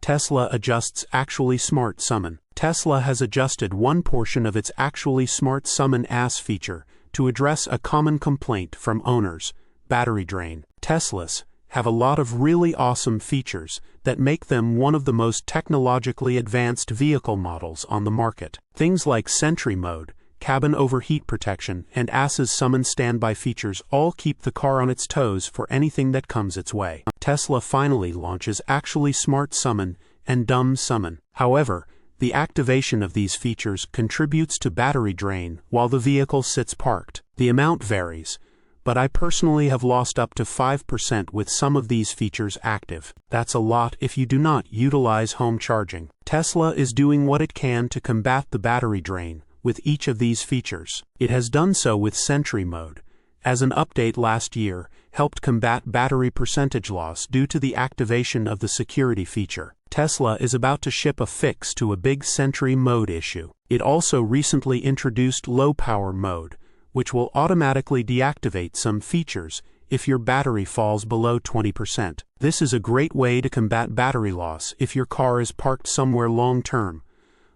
Tesla adjusts Actually Smart Summon. Tesla has adjusted one portion of its Actually Smart Summon AS feature to address a common complaint from owners: battery drain. Teslas have a lot of really awesome features that make them one of the most technologically advanced vehicle models on the market. Things like Sentry Mode, cabin overheat protection, and AS's Summon Standby features all keep the car on its toes for anything that comes its way. Tesla finally launches Actually Smart Summon and Dumb Summon. However, the activation of these features contributes to battery drain while the vehicle sits parked. The amount varies, but I personally have lost up to 5% with some of these features active. That's a lot if you do not utilize home charging. Tesla is doing what it can to combat the battery drain with each of these features. It has done so with Sentry Mode, as an update last year helped combat battery percentage loss due to the activation of the security feature. Tesla is about to ship a fix to a big Sentry Mode issue. It also recently introduced Low Power Mode, which will automatically deactivate some features if your battery falls below 20%. This is a great way to combat battery loss if your car is parked somewhere long-term,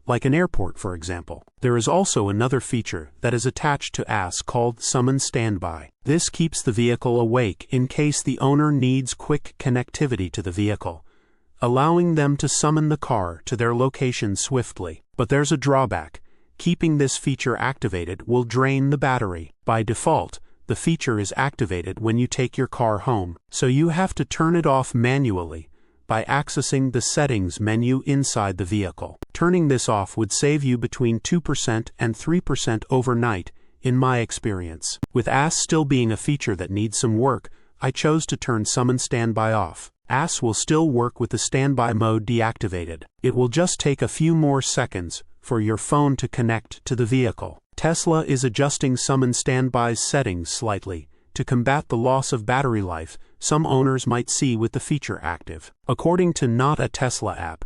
like an airport for example. There is also another feature that is attached to AS called Summon Standby. This keeps the vehicle awake in case the owner needs quick connectivity to the vehicle, allowing them to summon the car to their location swiftly. But there's a drawback. Keeping this feature activated will drain the battery. By default, the feature is activated when you take your car home, so you have to turn it off manually by accessing the Settings menu inside the vehicle. Turning this off would save you between 2% and 3% overnight, in my experience. With AS still being a feature that needs some work, I chose to turn Summon Standby off. AS will still work with the standby mode deactivated. It will just take a few more seconds for your phone to connect to the vehicle. Tesla is adjusting Summon Standby's settings slightly to combat the loss of battery life some owners might see with the feature active. According to Not a Tesla app,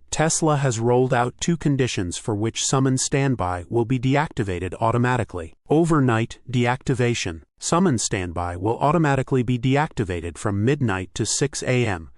Tesla has rolled out two conditions for which Summon Standby will be deactivated automatically. Overnight deactivation. Summon Standby will automatically be deactivated from midnight to 6 a.m.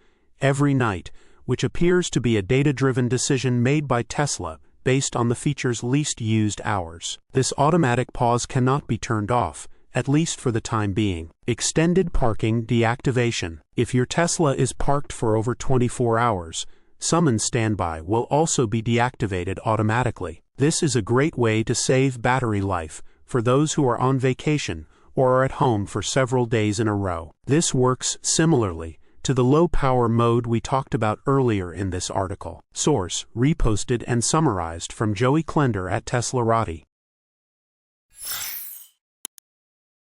every night, which appears to be a data-driven decision made by Tesla based on the feature's least used hours. This automatic pause cannot be turned off, at least for the time being. Extended parking deactivation. If your Tesla is parked for over 24 hours, Summon Standby will also be deactivated automatically. This is a great way to save battery life for those who are on vacation or are at home for several days in a row. This works similarly to the low power mode we talked about earlier in this article. Source: reposted and summarized from Joey Klender at teslarati.